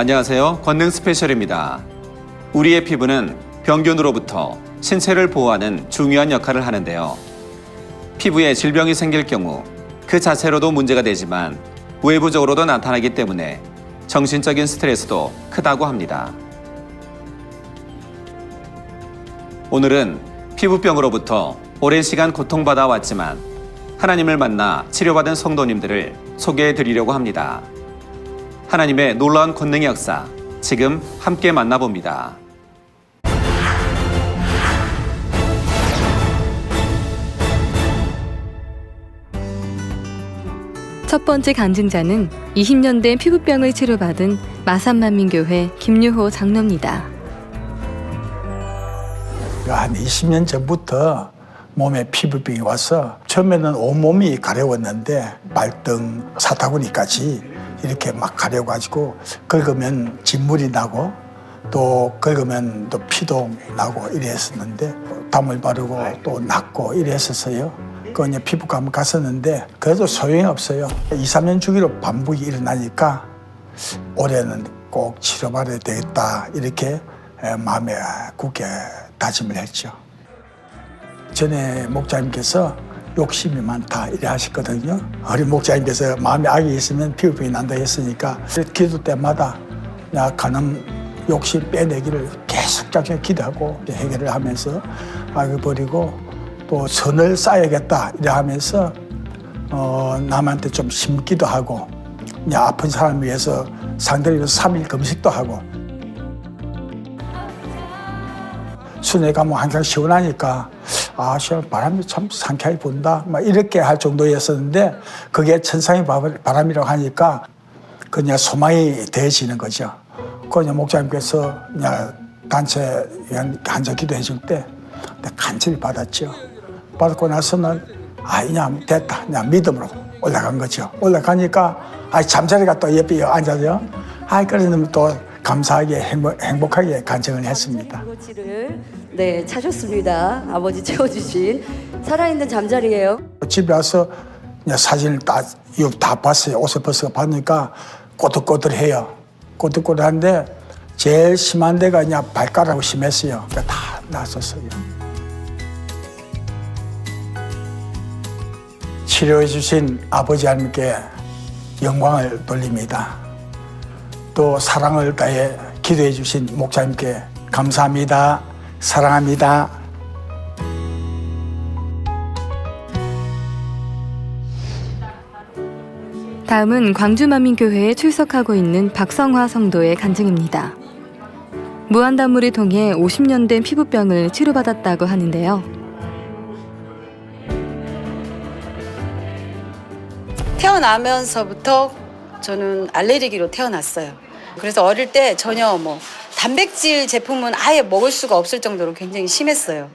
안녕하세요. 권능 스페셜입니다. 우리의 피부는 병균으로부터 신체를 보호하는 중요한 역할을 하는데요. 피부에 질병이 생길 경우 그 자체로도 문제가 되지만 외부적으로도 나타나기 때문에 정신적인 스트레스도 크다고 합니다. 오늘은 피부병으로부터 오랜 시간 고통받아 왔지만 하나님을 만나 치료받은 성도님들을 소개해 드리려고 합니다. 하나님의 놀라운 권능의 역사, 지금 함께 만나봅니다. 첫 번째 간증자는 20년 된 피부병을 치료받은 마산만민교회 김유호 장로입니다. 한 20년 전부터 몸에 피부병이 와서 처음에는 온몸이 가려웠는데 발등, 사타구니까지 이렇게 막 가려가지고 긁으면 진물이 나고 또 긁으면 또 피도 나고 이랬었는데 담을 바르고 또 낫고 이랬었어요. 그 이제 피부과만 갔었는데 그래도 소용이 없어요. 2, 3년 주기로 반복이 일어나니까 올해는 꼭 치료받아야 되겠다 이렇게 마음에 굳게 다짐을 했죠. 전에 목사님께서 욕심이 많다 이래 하셨거든요. 우리 목사님께서 마음에 악이 있으면 피부병이 난다 했으니까 기도 때마다 가는 욕심 빼내기를 계속 기도하고 해결을 하면서 악을 버리고 또 선을 쌓아야겠다 이래 하면서 남한테 좀 심기도 하고 아픈 사람을 위해서 상대를 위해서 3일 금식도 하고 순회 가면 항상 시원하니까 시원 바람이 참 상쾌하게 분다 막 이렇게 할 정도였었는데 그게 천상의 바람이라고 하니까 그냥 소망이 되어지는 거죠. 그냥 목사님께서 그냥 단체 간절 기도해 줄 때 간절히 받았죠. 받고 나서는 그냥 됐다. 그냥 믿음으로 올라간 거죠. 올라가니까 잠자리가 또 옆에 앉아서 그러면 또 감사하게 행복하게 간증을 했습니다. 네, 찾았습니다. 아버지 채워주신 살아있는 잠자리예요. 집에 와서 사진을 다 봤어요. 옷을 벗어 봤으니까 꼬들꼬들해요. 꼬들꼬들한데 제일 심한 데가 그냥 발가락이 심했어요. 그러니까 다 났었어요. 치료해 주신 아버지 하나님께 영광을 돌립니다. 또 사랑을 다해 기도해 주신 목사님께 감사합니다. 사랑합니다. 다음은 광주만민교회에 출석하고 있는 박성화 성도의 간증입니다. 무한단물을 통해 50년 된 피부병을 치료받았다고 하는데요. 태어나면서부터 저는 알레르기로 태어났어요. 그래서 어릴 때 전혀 단백질 제품은 아예 먹을 수가 없을 정도로 굉장히 심했어요.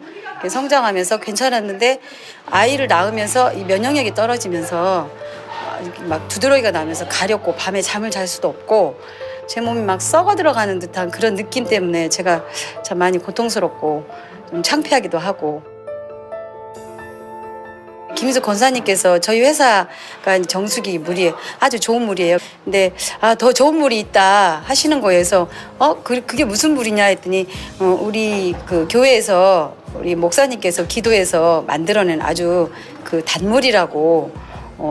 성장하면서 괜찮았는데 아이를 낳으면서 이 면역력이 떨어지면서 막 두드러기가 나면서 가렵고 밤에 잠을 잘 수도 없고 제 몸이 막 썩어 들어가는 듯한 그런 느낌 때문에 제가 참 많이 고통스럽고 좀 창피하기도 하고. 김희숙 권사님께서 저희 회사가 정수기 물이 아주 좋은 물이에요. 근데 더 좋은 물이 있다 하시는 거에서 그게 무슨 물이냐 했더니 우리 그 교회에서 우리 목사님께서 기도해서 만들어낸 아주 그 단물이라고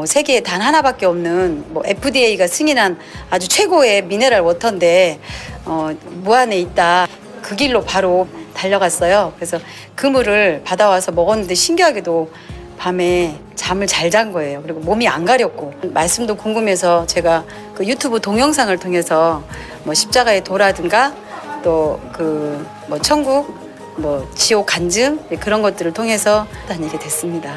세계에 단 하나밖에 없는 FDA가 승인한 아주 최고의 미네랄 워터인데 무안에 있다. 그 길로 바로 달려갔어요. 그래서 그 물을 받아와서 먹었는데 신기하게도 밤에 잠을 잘 잔 거예요. 그리고 몸이 안 가렵고 말씀도 궁금해서 제가 그 유튜브 동영상을 통해서 십자가의 도라든가 또 그 천국 지옥 간증 그런 것들을 통해서 다니게 됐습니다.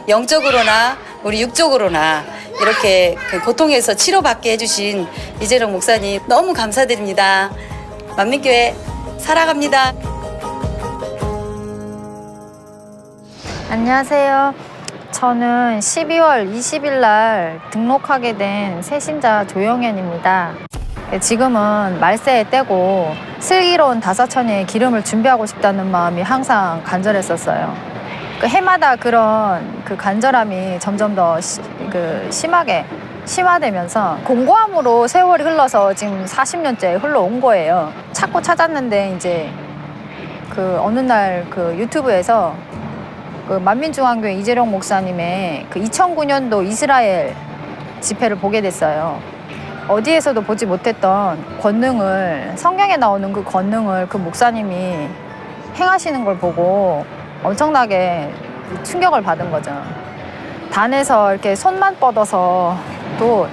영적으로나 우리 육적으로나 이렇게 그 고통에서 치료받게 해주신 이재령 목사님 너무 감사드립니다. 만민교회 사랑합니다. 안녕하세요. 저는 12월 20일 날 등록하게 된 새신자 조영현입니다. 지금은 말세의 때고 슬기로운 다사천리의 기름을 준비하고 싶다는 마음이 항상 간절했었어요. 해마다 그런 그 간절함이 점점 더 심하게 심화되면서 공고함으로 세월이 흘러서 지금 40년째 흘러온 거예요. 찾고 찾았는데 이제 그 어느 날 그 유튜브에서 그 만민중앙교회 이재룡 목사님의 그 2009년도 이스라엘 집회를 보게 됐어요. 어디에서도 보지 못했던 권능을, 성경에 나오는 그 권능을 그 목사님이 행하시는 걸 보고 엄청나게 충격을 받은 거죠. 단에서 이렇게 손만 뻗어서 또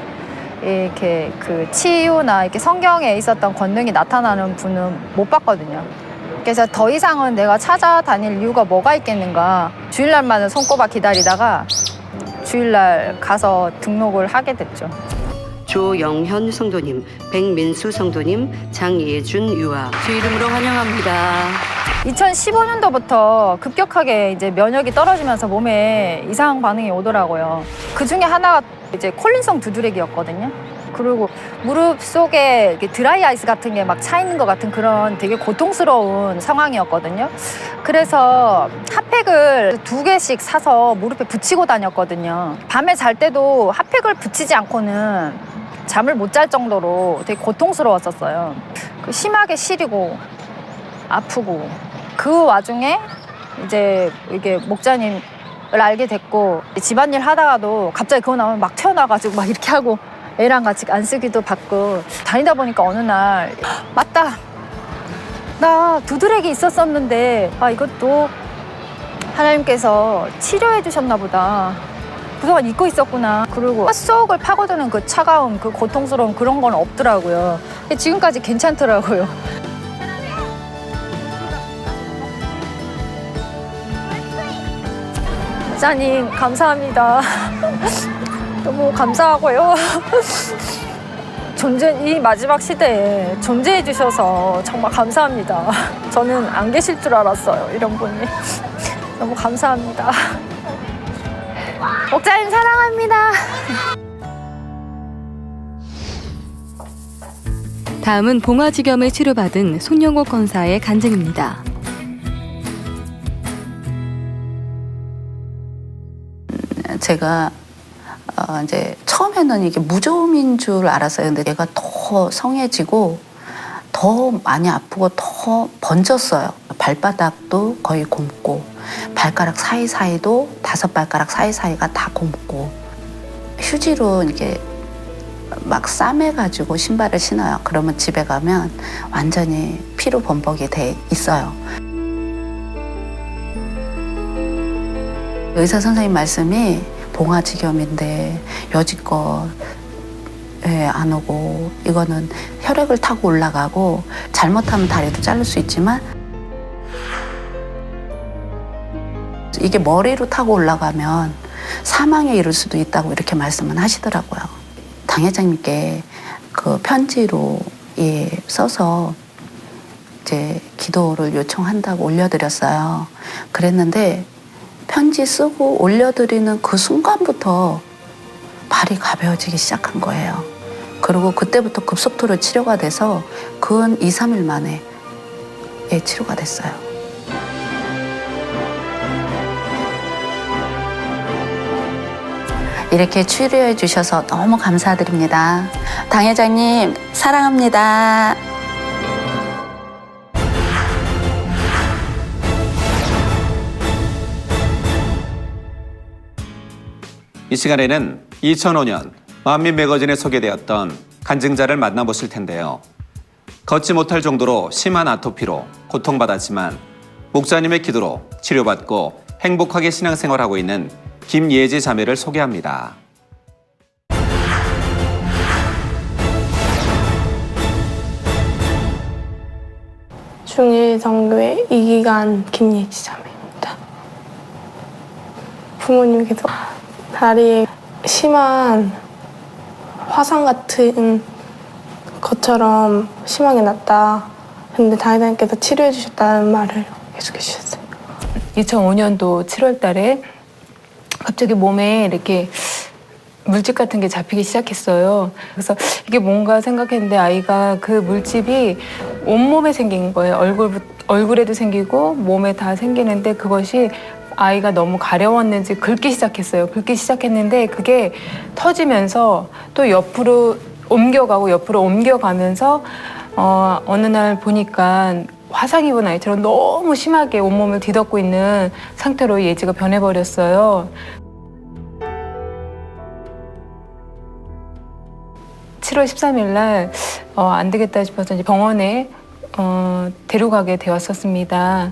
이렇게 그 치유나 이렇게 성경에 있었던 권능이 나타나는 분은 못 봤거든요. 그래서 더 이상은 내가 찾아다닐 이유가 뭐가 있겠는가. 주일날만은 손꼽아 기다리다가 주일날 가서 등록을 하게 됐죠. 조영현 성도님, 백민수 성도님, 장예준 유아 주 이름으로 환영합니다. 2015년도부터 급격하게 이제 면역이 떨어지면서 몸에 이상 반응이 오더라고요. 그 중에 하나가 이제 콜린성 두드레기였거든요. 그리고 무릎 속에 이렇게 드라이 아이스 같은 게 막 차 있는 것 같은 그런 되게 고통스러운 상황이었거든요. 그래서 핫팩을 2개씩 사서 무릎에 붙이고 다녔거든요. 밤에 잘 때도 핫팩을 붙이지 않고는 잠을 못 잘 정도로 되게 고통스러웠었어요. 심하게 시리고 아프고 그 와중에 이제 이게 목자님을 알게 됐고 집안일 하다가도 갑자기 그거 나오면 막 튀어나와가지고 막 이렇게 하고 애랑 같이 안쓰기도 받고 다니다 보니까 어느 날 맞다 나 두드레기 있었었는데 아 이것도 하나님께서 치료해 주셨나 보다 그동안 잊고 있었구나. 그리고 속을 파고드는 그 차가움 그 고통스러움 그런 건 없더라고요. 지금까지 괜찮더라고요. 목사님 감사합니다. 너무 감사하고요. 이 마지막 시대에 존재해 주셔서 정말 감사합니다. 저는 안 계실 줄 알았어요. 이런 분이. 너무 감사합니다. 목사님 사랑합니다. 다음은 봉화지겸을 치료받은 손영옥 권사의 간증입니다. 제가 이제 처음에는 이게 무좀인 줄 알았어요. 근데 얘가 더 성해지고 더 많이 아프고 더 번졌어요. 발바닥도 거의 곪고 발가락 사이사이도 5발가락 사이사이가 다 곪고 휴지로 이렇게 막 싸매가지고 신발을 신어요. 그러면 집에 가면 완전히 피로 범벅이 돼 있어요. 의사 선생님 말씀이 봉화지겸인데 여지껏 안 오고 이거는 혈액을 타고 올라가고 잘못하면 다리도 자를 수 있지만 이게 머리로 타고 올라가면 사망에 이를 수도 있다고 이렇게 말씀은 하시더라고요. 당회장님께 그 편지로 써서 이제 기도를 요청한다고 올려드렸어요. 그랬는데 편지 쓰고 올려드리는 그 순간부터 발이 가벼워지기 시작한 거예요. 그리고 그때부터 급속도로 치료가 돼서 근 2, 3일 만에 치료가 됐어요. 이렇게 치료해 주셔서 너무 감사드립니다. 당회장님 사랑합니다. 이 시간에는 2005년 만민 매거진에 소개되었던 간증자를 만나보실 텐데요. 걷지 못할 정도로 심한 아토피로 고통받았지만 목사님의 기도로 치료받고 행복하게 신앙생활하고 있는 김예지 자매를 소개합니다. 중일성교회 이기간 김예지 자매입니다. 부모님께서 다리에 심한 화상 같은 것처럼 심하게 났다. 근데 당회장님께서 치료해 주셨다는 말을 계속해 주셨어요. 2005년도 7월 달에 갑자기 몸에 이렇게 물집 같은 게 잡히기 시작했어요. 그래서 이게 뭔가 생각했는데 아이가 그 물집이 온몸에 생긴 거예요. 얼굴에도 생기고 몸에 다 생기는데 그것이 아이가 너무 가려웠는지 긁기 시작했어요. 긁기 시작했는데 그게 터지면서 또 옆으로 옮겨가면서 어느 날 보니까 화상 입은 아이처럼 너무 심하게 온몸을 뒤덮고 있는 상태로 예지가 변해버렸어요. 7월 13일 날 안 되겠다 싶어서 이제 병원에 데려가게 되었었습니다.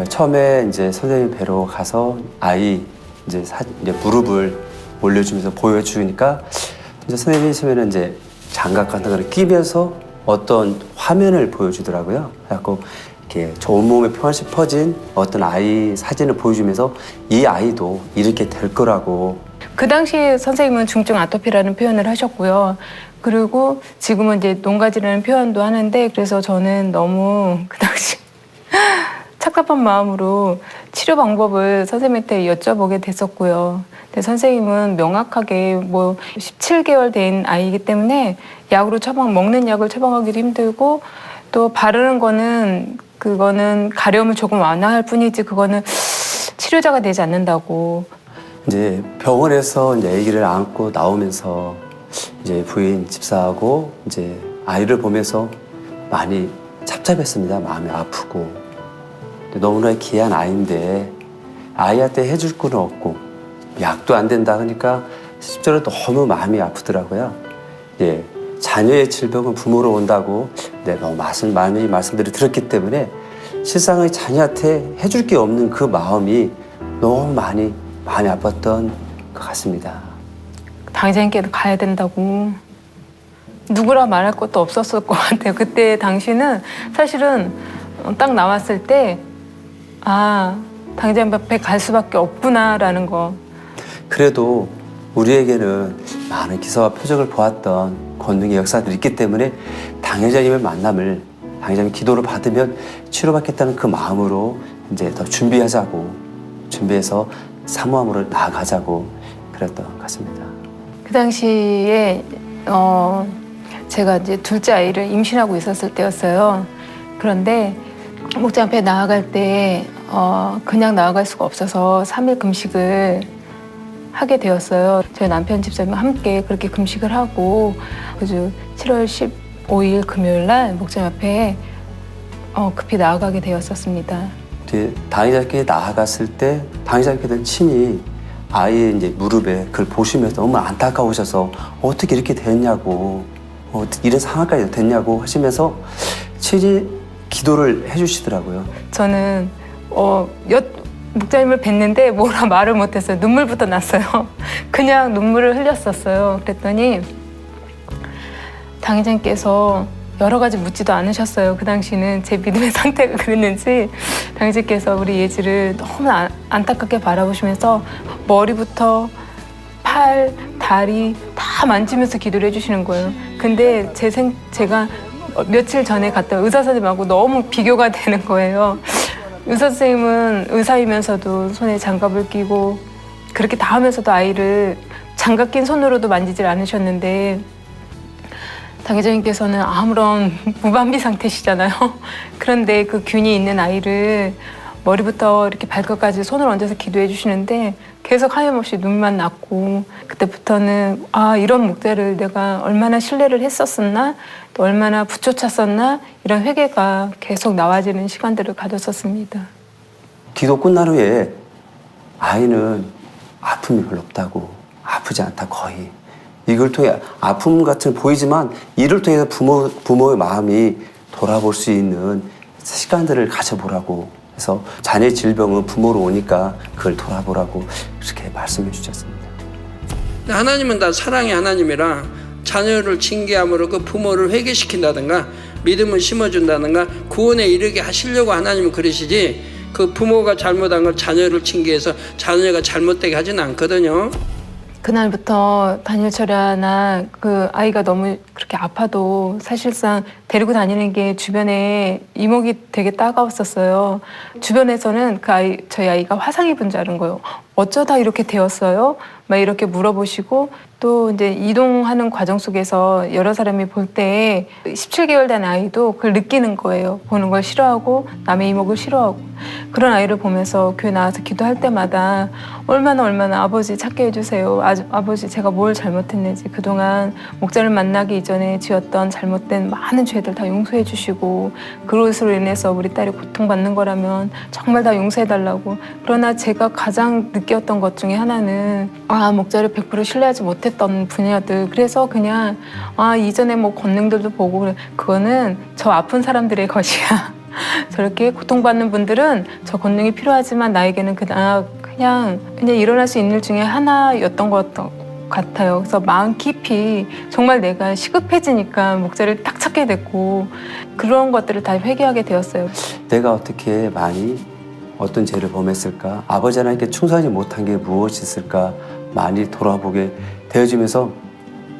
처음에 이제 선생님 뵈러 가서 아이 이제 무릎을 올려주면서 보여주니까 이제 선생님이 처음에는 이제 장갑 같은 거를 끼면서 어떤 화면을 보여주더라고요. 그래갖고 이렇게 저 온몸에 표현씩 퍼진 어떤 아이 사진을 보여주면서 이 아이도 이렇게 될 거라고. 그 당시에 선생님은 중증 아토피라는 표현을 하셨고요. 그리고 지금은 이제 농가지라는 표현도 하는데 그래서 저는 너무 그 당시 착잡한 마음으로 치료 방법을 선생님한테 여쭤보게 됐었고요. 근데 선생님은 명확하게 뭐 17개월 된 아이이기 때문에 먹는 약을 처방하기도 힘들고 또 바르는 거는 그거는 가려움을 조금 완화할 뿐이지 그거는 치료자가 되지 않는다고. 이제 병원에서 이제 아기를 안고 나오면서 이제 부인 집사하고 이제 아이를 보면서 많이 답답했습니다. 마음이 아프고. 너무나 귀한 아이인데 아이한테 해줄 건 없고 약도 안 된다 하니까 실제로 너무 마음이 아프더라고요. 예, 자녀의 질병은 부모로 온다고 너무 많이 말씀들을 들었기 때문에 실상의 자녀한테 해줄 게 없는 그 마음이 너무 많이 아팠던 것 같습니다. 당장께도 가야 된다고 누구라 말할 것도 없었을 것 같아요. 그때 당시는 사실은 딱 나왔을 때 당장 앞에 갈 수밖에 없구나라는 거. 그래도 우리에게는 많은 기사와 표적을 보았던 권능의 역사들이 있기 때문에 당회장님의 만남을 당회장님 기도를 받으면 치료받겠다는 그 마음으로 이제 더 준비해서 사모함으로 나아가자고 그랬던 것 같습니다. 그 당시에 제가 이제 둘째 아이를 임신하고 있었을 때였어요. 그런데 목장 앞에 나아갈 때 그냥 나아갈 수가 없어서 3일 금식을 하게 되었어요. 저희 남편 집사님과 함께 그렇게 금식을 하고 그래서 7월 15일 금요일 날 목장 앞에 급히 나아가게 되었었습니다. 당회장님께 나아갔을 때 당회장님께서는 친히 아이의 이제 무릎에 그걸 보시면서 너무 안타까우셔서 어떻게 이렇게 됐냐고 이런 상황까지 됐냐고 하시면서 친히 기도를 해주시더라고요. 저는 목자님을 뵀는데 뭐라 말을 못했어요. 눈물부터 났어요. 그냥 눈물을 흘렸었어요. 그랬더니 당회장께서 여러 가지 묻지도 않으셨어요. 그 당시는 제 믿음의 상태가 그랬는지 당회장께서 우리 예지를 너무 안타깝게 바라보시면서 머리부터 팔, 다리 다 만지면서 기도를 해주시는 거예요. 근데 제가 며칠 전에 갔던 의사 선생님하고 너무 비교가 되는 거예요. 의사 선생님은 의사이면서도 손에 장갑을 끼고 그렇게 다 하면서도 아이를 장갑 낀 손으로도 만지질 않으셨는데 당회장님께서는 아무런 무방비 상태시잖아요. 그런데 그 균이 있는 아이를 머리부터 이렇게 발끝까지 손을 얹어서 기도해 주시는데 계속 하염없이 눈만 났고 그때부터는 이런 목자를 내가 얼마나 신뢰를 했었었나 또 얼마나 부초찼었나 이런 회개가 계속 나와지는 시간들을 가졌었습니다. 기도 끝난 후에 아이는 아픔이 별로 없다고 아프지 않다 거의. 이걸 통해 아픔 같은 보이지만 이를 통해서 부모의 마음이 돌아볼 수 있는 시간들을 가져보라고 해서 자녀의 질병은 부모로 오니까 그걸 돌아보라고 그렇게 말씀해 주셨습니다. 하나님은 다 사랑의 하나님이라 자녀를 징계함으로 그 부모를 회개시킨다든가 믿음을 심어준다든가 구원에 이르게 하시려고 하나님은 그러시지 그 부모가 잘못한 걸 자녀를 징계해서 자녀가 잘못되게 하지는 않거든요. 그날부터 단일철야나 그 아이가 너무 그렇게 아파도 사실상 데리고 다니는 게 주변에 이목이 되게 따가웠었어요. 주변에서는 저희 아이가 화상 입은 줄 아는 거예요. 어쩌다 이렇게 되었어요? 막 이렇게 물어보시고 또 이제 이동하는 과정 속에서 여러 사람이 볼 때 17개월 된 아이도 그걸 느끼는 거예요. 보는 걸 싫어하고 남의 이목을 싫어하고 그런 아이를 보면서 교회 나와서 기도할 때마다 얼마나 아버지 찾게 해주세요. 아버지 제가 뭘 잘못했는지 그동안 목자를 만나기 이전에 지었던 잘못된 많은 죄들 다 용서해 주시고 그것으로 인해서 우리 딸이 고통받는 거라면 정말 다 용서해 달라고. 그러나 제가 가장 느꼈던 것 중에 하나는 목자를 100% 신뢰하지 못했던 분야들. 그래서 그냥 이전에 뭐 권능들도 보고 그거는 저 아픈 사람들의 것이야. 저렇게 고통받는 분들은 저 권능이 필요하지만 나에게는 그냥 일어날 수 있는 일 중에 하나였던 것 같아요. 그래서 마음 깊이 정말 내가 시급해지니까 목자를 딱 찾게 됐고 그런 것들을 다 회개하게 되었어요. 내가 어떻게 많이 어떤 죄를 범했을까? 아버지 하나님께 충성하지 못한 게 무엇이 있을까? 많이 돌아보게 되어지면서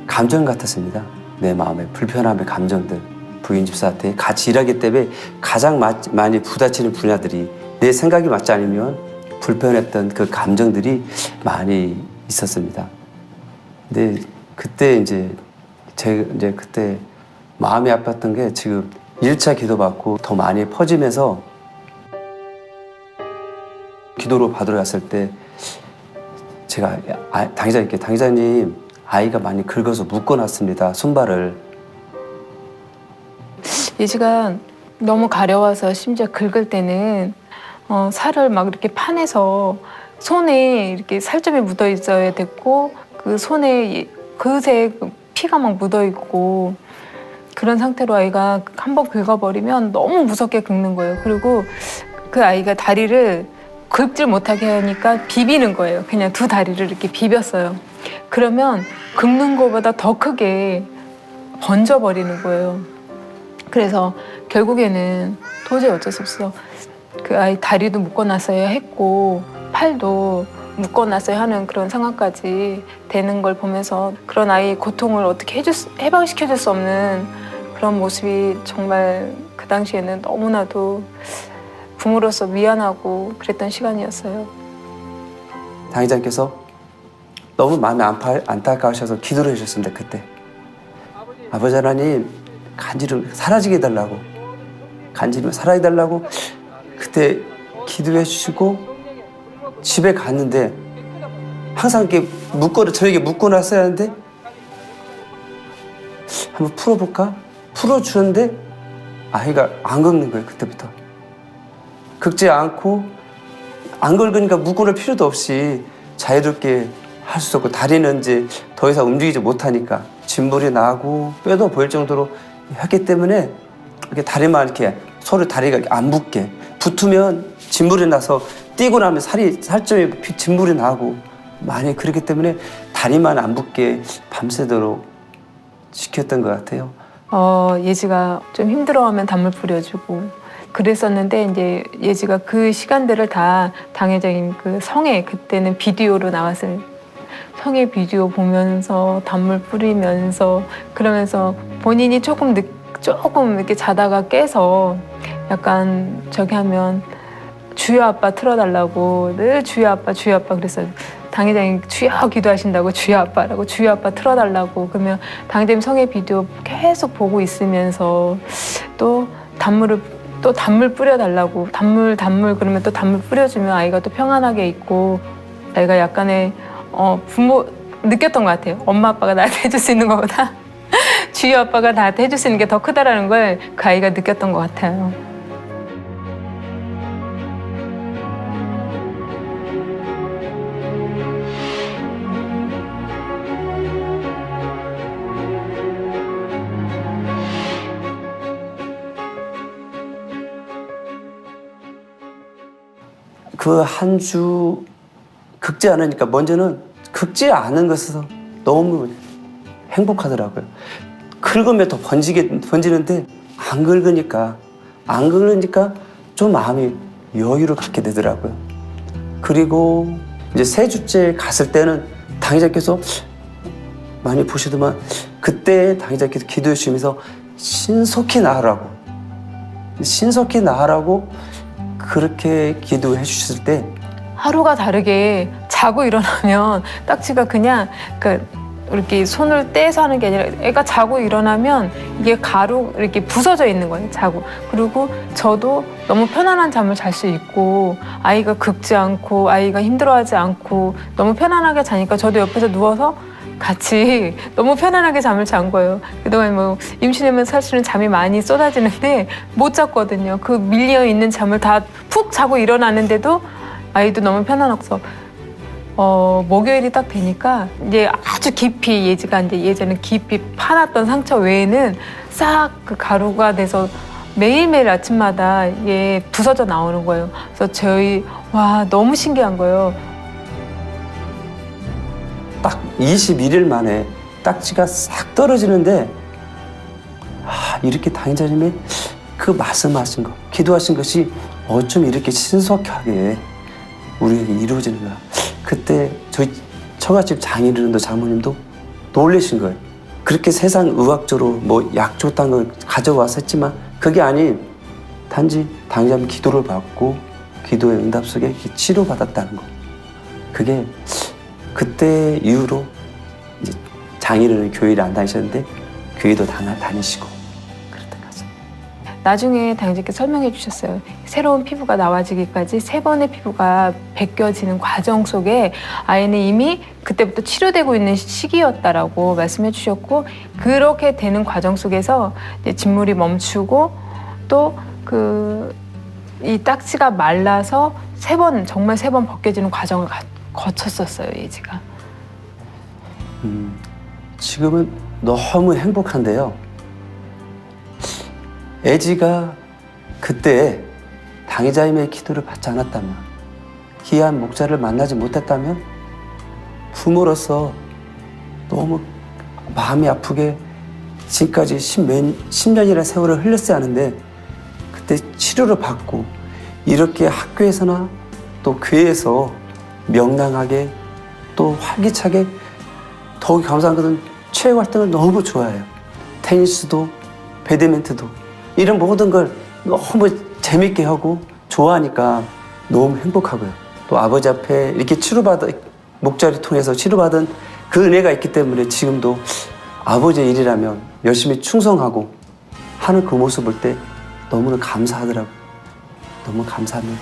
감정 같았습니다. 내 마음의 불편함의 감정들. 부인 집사한테 같이 일하기 때문에 가장 많이 부딪히는 분야들이 내 생각이 맞지 않으면 불편했던 그 감정들이 많이 있었습니다. 근데 그때 이제 그때 마음이 아팠던 게 지금 1차 기도받고 더 많이 퍼지면서 기도로 받으러 갔을 때 제가 당장님 아이가 많이 긁어서 묶어놨습니다. 손발을. 예지가 너무 가려워서 심지어 긁을 때는 살을 막 이렇게 파내서 손에 이렇게 살점이 묻어 있어야 됐고 그 손에 그새 피가 막 묻어 있고 그런 상태로 아이가 한번 긁어버리면 너무 무섭게 긁는 거예요. 그리고 그 아이가 다리를 긁질 못하게 하니까 비비는 거예요. 그냥 두 다리를 이렇게 비볐어요. 그러면 긁는 것보다 더 크게 번져버리는 거예요. 그래서 결국에는 도저히 어쩔 수 없어. 그 아이 다리도 묶어놨어야 했고 팔도 묶어놨어야 하는 그런 상황까지 되는 걸 보면서 그런 아이의 고통을 어떻게 해방시켜줄 수 없는 그런 모습이 정말 그 당시에는 너무나도 부모로서 미안하고 그랬던 시간이었어요. 당회장께서 너무 마음이 안타까우셔서 기도를 해주셨습니다. 그때 아버지 하나님 간지럼 사라지게 해달라고 간지럼 사라지게 해달라고 그때 기도해 주시고 집에 갔는데 항상 이렇게 저에게 묶어놨어야 하는데 한번 풀어볼까? 풀어주는데 아이가 안 긁는 거예요. 그때부터 긁지 않고 안 긁으니까 묶어놓을 필요도 없이 자유롭게 할 수 없고 다리는 이제 더 이상 움직이지 못하니까 진물이 나고 뼈도 보일 정도로 했기 때문에 이렇게 다리만 이렇게 서로 다리가 안 붙게 붙으면 진물이 나서 뛰고 나면 살점이 진물이 나고 많이 그렇기 때문에 다리만 안 붙게 밤새도록 지켰던 것 같아요. 예지가 좀 힘들어하면 단물 뿌려주고 그랬었는데 이제 예지가 그 시간들을 다 당회장님 그 성회 그때는 비디오로 나왔을 성회 비디오 보면서 단물 뿌리면서 그러면서 본인이 조금 이렇게 자다가 깨서 약간 저기 하면 주여 아빠 틀어달라고 늘 주여 아빠 그래서 당회장님 주여 기도하신다고 주여 아빠라고 주여 아빠 틀어달라고 그러면 당회장님 성회 비디오 계속 보고 있으면서 또 단물 뿌려달라고 단물 그러면 또 단물 뿌려주면 아이가 또 평안하게 있고 아이가 약간의 부모 느꼈던 것 같아요. 엄마 아빠가 나한테 해줄 수 있는 것보다 주여 아빠가 나한테 해줄 수 있는 게 더 크다라는 걸 그 아이가 느꼈던 것 같아요. 그 한 주 긁지 않으니까 먼저는 긁지 않은 것에서 너무 행복하더라고요. 긁으면 더 번지는데 안 긁으니까 좀 마음이 여유를 갖게 되더라고요. 그리고 이제 세 주째 갔을 때는 당회장께서 많이 보시더만 그때 당회장께서 기도해 주시면서 신속히 나으라고 그렇게 기도해 주셨을 때 하루가 다르게 자고 일어나면 딱지가 그냥 이렇게 손을 떼서 하는 게 아니라 애가 자고 일어나면 이게 가루 이렇게 부서져 있는 거예요, 자고. 그리고 저도 너무 편안한 잠을 잘 수 있고 아이가 긁지 않고 아이가 힘들어하지 않고 너무 편안하게 자니까 저도 옆에서 누워서 같이 너무 편안하게 잠을 잔 거예요. 그동안 뭐 임신하면 사실은 잠이 많이 쏟아지는데 못 잤거든요. 그 밀려 있는 잠을 다 푹 자고 일어나는데도 아이도 너무 편안해서 목요일이 딱 되니까 이제 아주 깊이 예지가 이제 예전에 깊이 파놨던 상처 외에는 싹 그 가루가 돼서 매일매일 아침마다 이게 부서져 나오는 거예요. 그래서 와 너무 신기한 거예요. 딱 21일 만에 딱지가 싹 떨어지는데 이렇게 당의자님의 그 말씀하신 것, 기도하신 것이 어쩜 이렇게 신속하게 우리에게 이루어지는가. 그때 저희 처갓집 장인어른도 장모님도 놀라신 거예요. 그렇게 세상 의학적으로 뭐 약 좋다는 걸 가져와서 했지만 그게 아닌 단지 당의자님 기도를 받고 기도의 응답 속에 치료받았다는 거. 그게 그때 이후로 이제 장인어른 교회를 안 다니셨는데 교회도 다니시고 그랬다까지. 나중에 당직께서 설명해 주셨어요. 새로운 피부가 나와지기까지 3번의 피부가 벗겨지는 과정 속에 아이는 이미 그때부터 치료되고 있는 시기였다라고 말씀해 주셨고 그렇게 되는 과정 속에서 이제 진물이 멈추고 또 이 딱지가 말라서 정말 3번 벗겨지는 과정을 거쳤었어요, 예지가. 지금은 너무 행복한데요. 예지가 그때 당의자님의 기도를 받지 않았다면, 귀한 목자를 만나지 못했다면 부모로서 너무 마음이 아프게 지금까지 10년이라는 세월을 흘렸어야 하는데 그때 치료를 받고 이렇게 학교에서나 또 교회에서 명랑하게 또 활기차게 더욱 감사한 것은 체육 활동을 너무 좋아해요. 테니스도 배드민턴도 이런 모든 걸 너무 재밌게 하고 좋아하니까 너무 행복하고요. 또 아버지 앞에 이렇게 목자를 통해서 치료받은 그 은혜가 있기 때문에 지금도 아버지의 일이라면 열심히 충성하고 하는 그 모습 볼 때 너무나 감사하더라고요. 너무 감사합니다.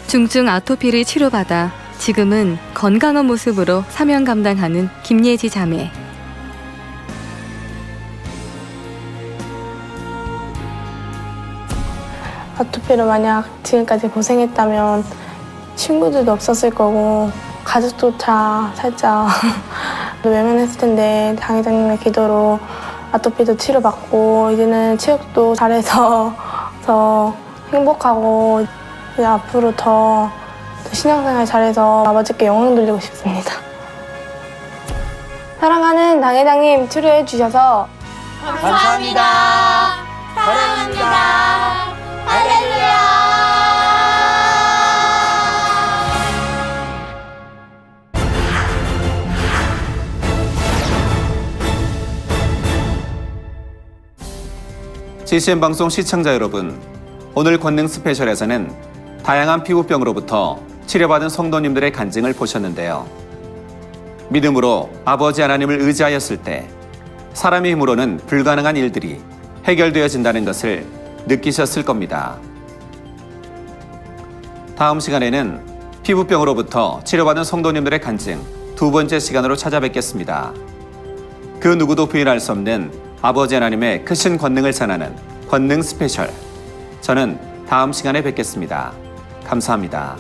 중증 아토피를 치료받아 지금은 건강한 모습으로 사명 감당하는 김예지 자매. 아토피로 만약 지금까지 고생했다면 친구들도 없었을 거고 가족도 다 살짝 외면했을 텐데 당회장님의 기도로 아토피도 치료받고 이제는 체육도 잘해서 더 행복하고 이제 앞으로 더 신앙생활 잘해서 아버지께 영광 돌리고 싶습니다. 사랑하는 당회장님 치료해 주셔서 감사합니다. 사랑합니다. 할렐루야. CCM 방송 시청자 여러분, 오늘 권능 스페셜에서는 다양한 피부병으로부터 치료받은 성도님들의 간증을 보셨는데요. 믿음으로 아버지 하나님을 의지하였을 때 사람의 힘으로는 불가능한 일들이 해결되어진다는 것을 느끼셨을 겁니다. 다음 시간에는 피부병으로부터 치료받은 성도님들의 간증 2번째 시간으로 찾아뵙겠습니다. 그 누구도 부인할 수 없는 아버지 하나님의 크신 권능을 전하는 권능 스페셜. 저는 다음 시간에 뵙겠습니다. 감사합니다.